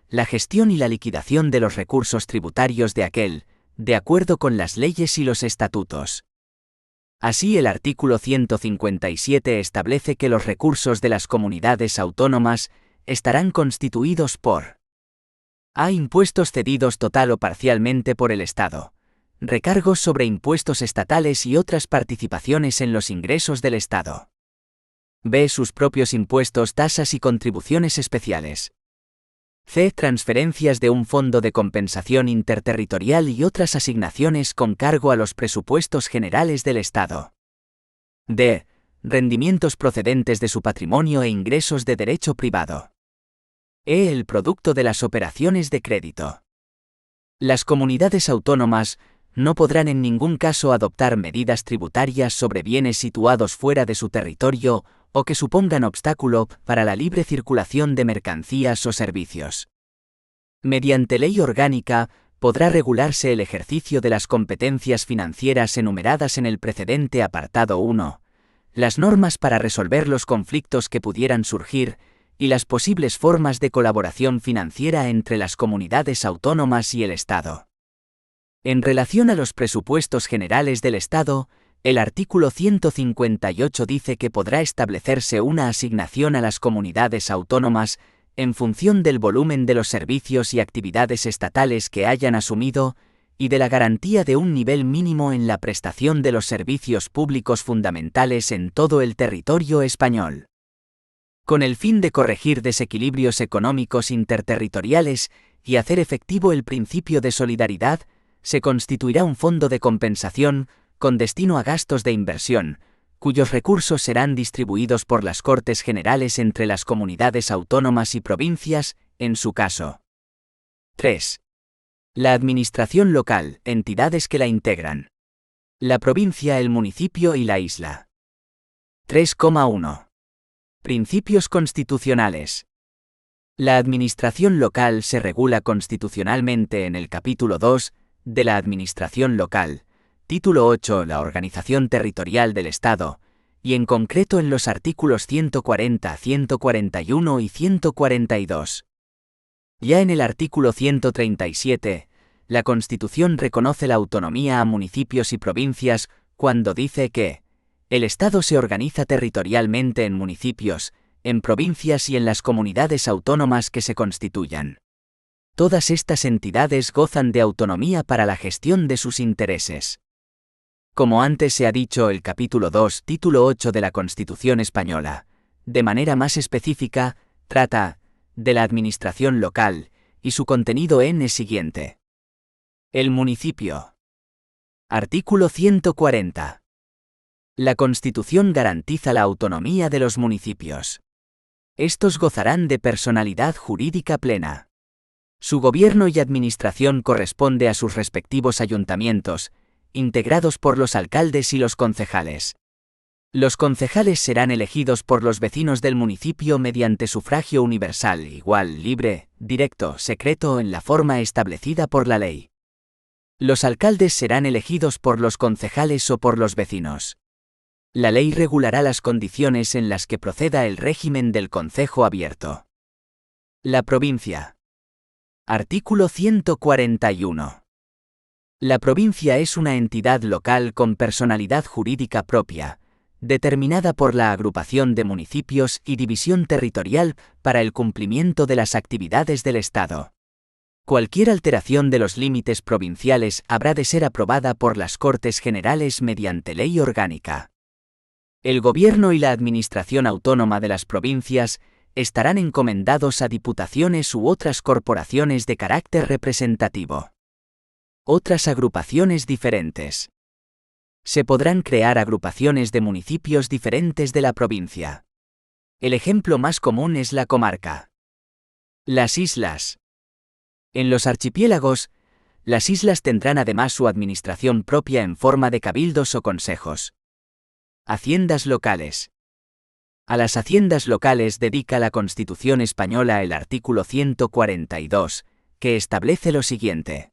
la gestión y la liquidación de los recursos tributarios de aquel, de acuerdo con las leyes y los estatutos. Así, el artículo 157 establece que los recursos de las comunidades autónomas estarán constituidos por: a. Impuestos cedidos total o parcialmente por el Estado, Recargos sobre impuestos estatales y otras participaciones en los ingresos del Estado. B. Sus propios impuestos, tasas y contribuciones especiales. C. Transferencias de un fondo de compensación interterritorial y otras asignaciones con cargo a los presupuestos generales del Estado. D. Rendimientos procedentes de su patrimonio e ingresos de derecho privado. E. El producto de las operaciones de crédito. Las comunidades autónomas no podrán en ningún caso adoptar medidas tributarias sobre bienes situados fuera de su territorio o que supongan obstáculo para la libre circulación de mercancías o servicios. Mediante ley orgánica, podrá regularse el ejercicio de las competencias financieras enumeradas en el precedente apartado 1, las normas para resolver los conflictos que pudieran surgir y las posibles formas de colaboración financiera entre las comunidades autónomas y el Estado. En relación a los presupuestos generales del Estado, el artículo 158 dice que podrá establecerse una asignación a las comunidades autónomas en función del volumen de los servicios y actividades estatales que hayan asumido y de la garantía de un nivel mínimo en la prestación de los servicios públicos fundamentales en todo el territorio español. Con el fin de corregir desequilibrios económicos interterritoriales y hacer efectivo el principio de solidaridad, se constituirá un fondo de compensación con destino a gastos de inversión, cuyos recursos serán distribuidos por las Cortes Generales entre las comunidades autónomas y provincias, en su caso. 3. La administración local, entidades que la integran. La provincia, el municipio y la isla. 3,1. Principios constitucionales. La administración local se regula constitucionalmente en el capítulo 2 de la Administración local, título 8, la organización territorial del Estado, y en concreto en los artículos 140, 141 y 142. Ya en el artículo 137, la Constitución reconoce la autonomía a municipios y provincias cuando dice que el Estado se organiza territorialmente en municipios, en provincias y en las comunidades autónomas que se constituyan. Todas estas entidades gozan de autonomía para la gestión de sus intereses. Como antes se ha dicho, el capítulo 2, título 8 de la Constitución española, de manera más específica, trata de la administración local, y su contenido en es siguiente. El municipio. Artículo 140. La Constitución garantiza la autonomía de los municipios. Estos gozarán de personalidad jurídica plena. Su gobierno y administración corresponde a sus respectivos ayuntamientos, integrados por los alcaldes y los concejales. Los concejales serán elegidos por los vecinos del municipio mediante sufragio universal, igual, libre, directo, secreto en la forma establecida por la ley. Los alcaldes serán elegidos por los concejales o por los vecinos. La ley regulará las condiciones en las que proceda el régimen del concejo abierto. La provincia. Artículo 141. La provincia es una entidad local con personalidad jurídica propia, determinada por la agrupación de municipios y división territorial para el cumplimiento de las actividades del Estado. Cualquier alteración de los límites provinciales habrá de ser aprobada por las Cortes Generales mediante ley orgánica. El gobierno y la administración autónoma de las provincias estarán encomendados a diputaciones u otras corporaciones de carácter representativo. Otras agrupaciones diferentes. Se podrán crear agrupaciones de municipios diferentes de la provincia. El ejemplo más común es la comarca. Las islas. En los archipiélagos, las islas tendrán además su administración propia en forma de cabildos o consejos. Haciendas locales. A las haciendas locales dedica la Constitución española el artículo 142, que establece lo siguiente.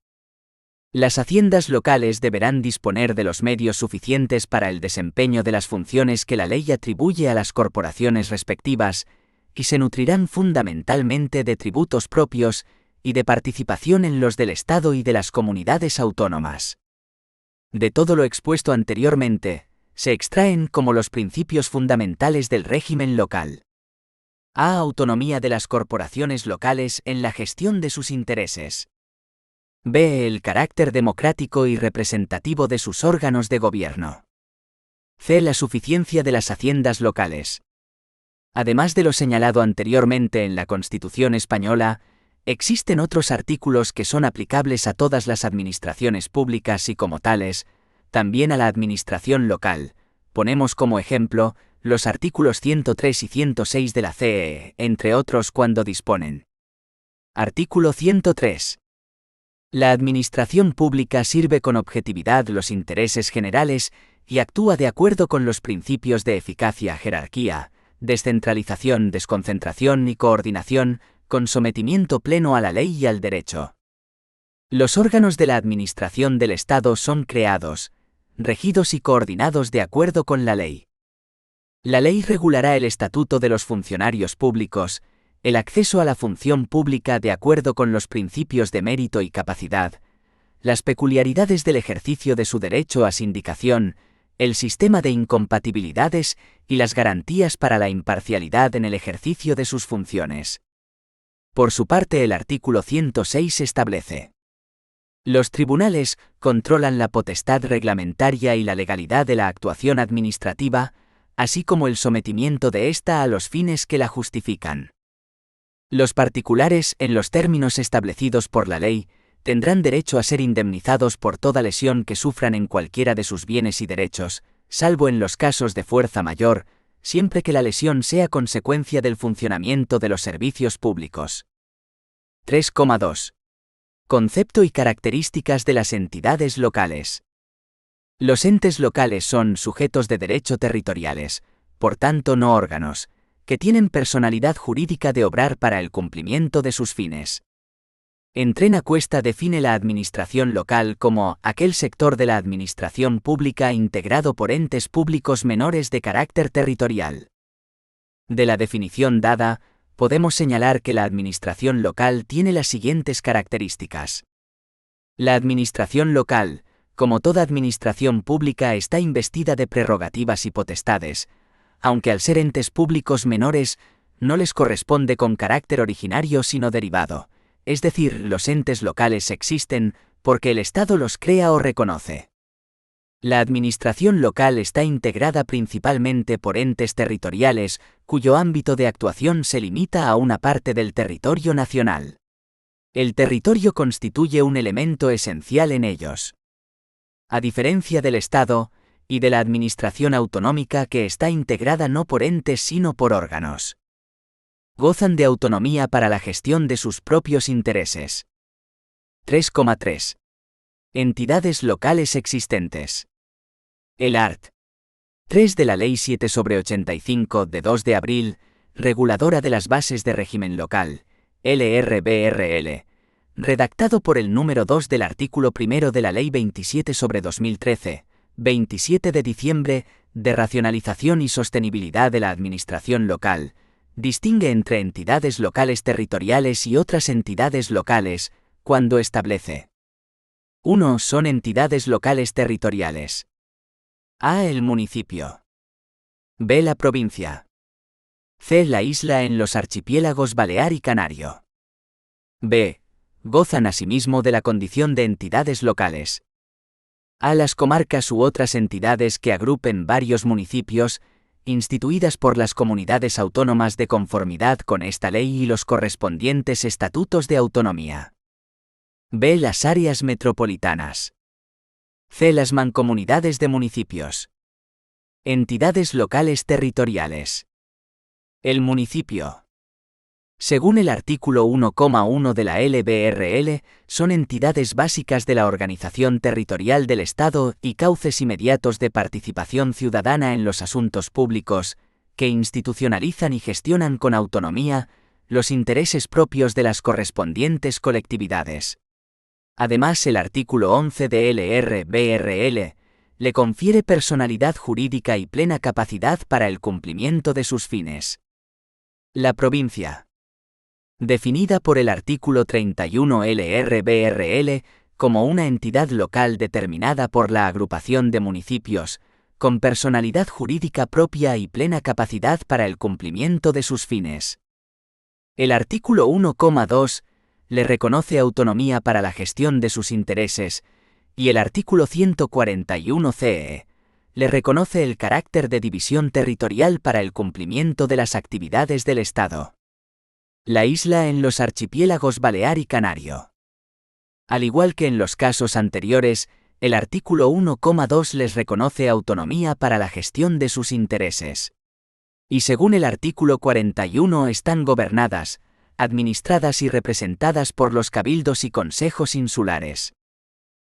Las haciendas locales deberán disponer de los medios suficientes para el desempeño de las funciones que la ley atribuye a las corporaciones respectivas, y se nutrirán fundamentalmente de tributos propios y de participación en los del Estado y de las comunidades autónomas. De todo lo expuesto anteriormente, se extraen como los principios fundamentales del régimen local. A. Autonomía de las corporaciones locales en la gestión de sus intereses. B. El carácter democrático y representativo de sus órganos de gobierno. C. La suficiencia de las haciendas locales. Además de lo señalado anteriormente en la Constitución española, existen otros artículos que son aplicables a todas las administraciones públicas y como tales, también a la administración local. Ponemos como ejemplo los artículos 103 y 106 de la CEE, entre otros cuando disponen. Artículo 103. La administración pública sirve con objetividad los intereses generales y actúa de acuerdo con los principios de eficacia, jerarquía, descentralización, desconcentración y coordinación, con sometimiento pleno a la ley y al derecho. Los órganos de la administración del Estado son creados, regidos y coordinados de acuerdo con la ley. La ley regulará el estatuto de los funcionarios públicos, el acceso a la función pública de acuerdo con los principios de mérito y capacidad, las peculiaridades del ejercicio de su derecho a sindicación, el sistema de incompatibilidades y las garantías para la imparcialidad en el ejercicio de sus funciones. Por su parte, el artículo 106 establece: los tribunales controlan la potestad reglamentaria y la legalidad de la actuación administrativa, así como el sometimiento de ésta a los fines que la justifican. Los particulares, en los términos establecidos por la ley, tendrán derecho a ser indemnizados por toda lesión que sufran en cualquiera de sus bienes y derechos, salvo en los casos de fuerza mayor, siempre que la lesión sea consecuencia del funcionamiento de los servicios públicos. 3,2. Concepto y características de las entidades locales. Los entes locales son sujetos de derecho territoriales, por tanto no órganos, que tienen personalidad jurídica de obrar para el cumplimiento de sus fines. Entrena Cuesta define la administración local como aquel sector de la administración pública integrado por entes públicos menores de carácter territorial. De la definición dada, podemos señalar que la administración local tiene las siguientes características. La administración local, como toda administración pública, está investida de prerrogativas y potestades, aunque al ser entes públicos menores, no les corresponde con carácter originario sino derivado, es decir, los entes locales existen porque el Estado los crea o reconoce. La administración local está integrada principalmente por entes territoriales, cuyo ámbito de actuación se limita a una parte del territorio nacional. El territorio constituye un elemento esencial en ellos. A diferencia del Estado, y de la administración autonómica que está integrada no por entes sino por órganos. Gozan de autonomía para la gestión de sus propios intereses. 3,3. Entidades locales existentes. El art. 3 de la Ley 7/85 de 2 de abril, reguladora de las bases de régimen local, LRBRL, redactado por el número 2 del artículo 1 de la Ley 27/2013, 27 de diciembre, de racionalización y sostenibilidad de la administración local, distingue entre entidades locales territoriales y otras entidades locales, cuando establece: 1. Son entidades locales territoriales. A. El municipio. B. La provincia. C. La isla en los archipiélagos Balear y Canario. B. Gozan asimismo de la condición de entidades locales. A. Las comarcas u otras entidades que agrupen varios municipios, instituidas por las comunidades autónomas de conformidad con esta ley y los correspondientes estatutos de autonomía. B. Las áreas metropolitanas. C. Las mancomunidades de municipios. Entidades locales territoriales. El municipio. Según el artículo 1,1 de la LBRL, son entidades básicas de la organización territorial del Estado y cauces inmediatos de participación ciudadana en los asuntos públicos, que institucionalizan y gestionan con autonomía los intereses propios de las correspondientes colectividades. Además, el artículo 11 de LRBRL le confiere personalidad jurídica y plena capacidad para el cumplimiento de sus fines. La provincia. Definida por el artículo 31 LRBRL como una entidad local determinada por la agrupación de municipios, con personalidad jurídica propia y plena capacidad para el cumplimiento de sus fines. El artículo 1,2 le reconoce autonomía para la gestión de sus intereses, y el artículo 141 CE le reconoce el carácter de división territorial para el cumplimiento de las actividades del Estado. La isla en los archipiélagos Balear y Canario. Al igual que en los casos anteriores, el artículo 1,2 les reconoce autonomía para la gestión de sus intereses. Y según el artículo 41 están gobernadas, administradas y representadas por los cabildos y consejos insulares.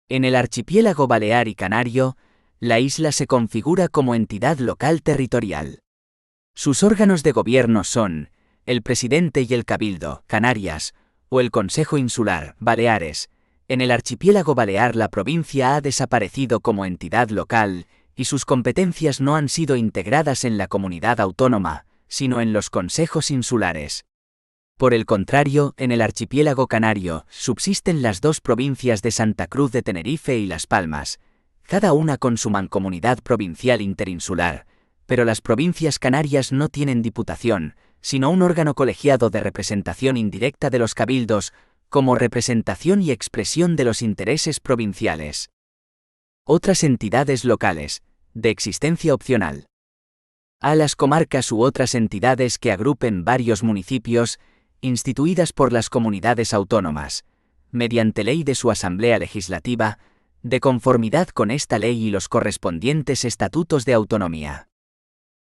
En el archipiélago Balear y Canario, la isla se configura como entidad local territorial. Sus órganos de gobierno son el presidente y el cabildo, Canarias, o el Consejo Insular, Baleares. En el archipiélago Balear la provincia ha desaparecido como entidad local, y sus competencias no han sido integradas en la comunidad autónoma, sino en los consejos insulares. Por el contrario, en el archipiélago canario subsisten las dos provincias de Santa Cruz de Tenerife y Las Palmas, cada una con su mancomunidad provincial interinsular, pero las provincias canarias no tienen diputación, sino un órgano colegiado de representación indirecta de los cabildos, como representación y expresión de los intereses provinciales. Otras entidades locales, de existencia opcional. A las comarcas u otras entidades que agrupen varios municipios, instituidas por las comunidades autónomas, mediante ley de su Asamblea Legislativa, de conformidad con esta ley y los correspondientes estatutos de autonomía.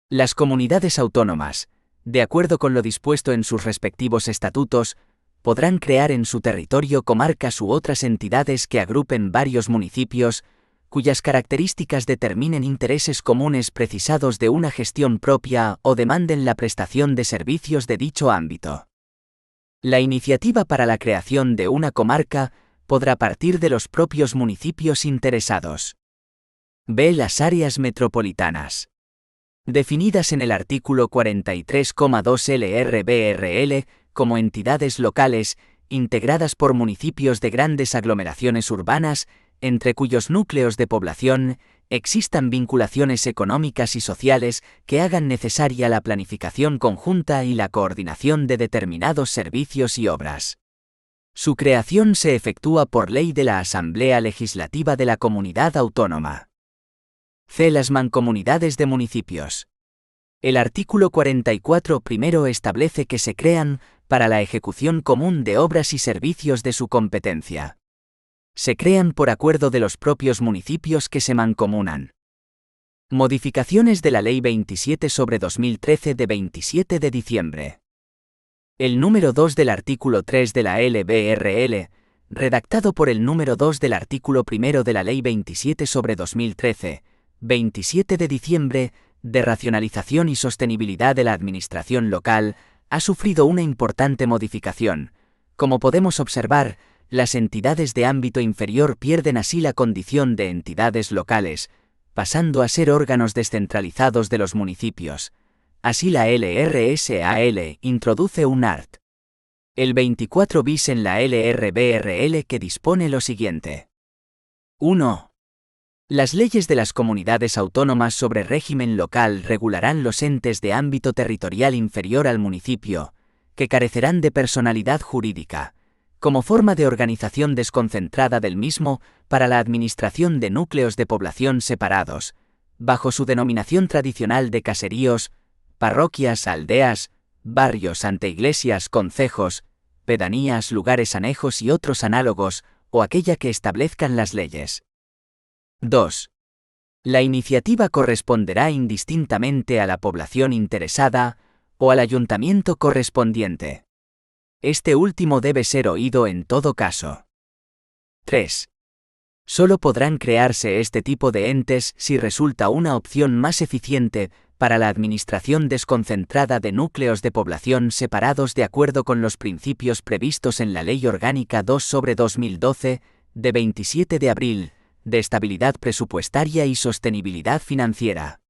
Las comunidades autónomas, de acuerdo con lo dispuesto en sus respectivos estatutos, podrán crear en su territorio comarcas u otras entidades que agrupen varios municipios, cuyas características determinen intereses comunes precisados de una gestión propia o demanden la prestación de servicios de dicho ámbito. La iniciativa para la creación de una comarca podrá partir de los propios municipios interesados. B. Las áreas metropolitanas. Definidas en el artículo 43,2 LRBRL como entidades locales, integradas por municipios de grandes aglomeraciones urbanas, entre cuyos núcleos de población existan vinculaciones económicas y sociales que hagan necesaria la planificación conjunta y la coordinación de determinados servicios y obras. Su creación se efectúa por ley de la Asamblea Legislativa de la Comunidad Autónoma. C. Las mancomunidades de municipios. El artículo 44 primero establece que se crean para la ejecución común de obras y servicios de su competencia. Se crean por acuerdo de los propios municipios que se mancomunan. Modificaciones de la Ley 27/2013 de 27 de diciembre. El número 2 del artículo 3 de la LBRL, redactado por el número 2 del artículo 1 de la Ley 27/2013, 27 de diciembre, de racionalización y sostenibilidad de la administración local, ha sufrido una importante modificación. Como podemos observar, las entidades de ámbito inferior pierden así la condición de entidades locales, pasando a ser órganos descentralizados de los municipios. Así la LRSAL introduce un art. El 24 bis en la LRBRL que dispone lo siguiente. 1. Las leyes de las comunidades autónomas sobre régimen local regularán los entes de ámbito territorial inferior al municipio, que carecerán de personalidad jurídica, como forma de organización desconcentrada del mismo para la administración de núcleos de población separados, bajo su denominación tradicional de caseríos, parroquias, aldeas, barrios, anteiglesias, concejos, pedanías, lugares anejos y otros análogos, o aquella que establezcan las leyes. 2. La iniciativa corresponderá indistintamente a la población interesada o al ayuntamiento correspondiente. Este último debe ser oído en todo caso. 3. Solo podrán crearse este tipo de entes si resulta una opción más eficiente para la administración desconcentrada de núcleos de población separados de acuerdo con los principios previstos en la Ley Orgánica 2/2012, de 27 de abril, de estabilidad presupuestaria y sostenibilidad financiera.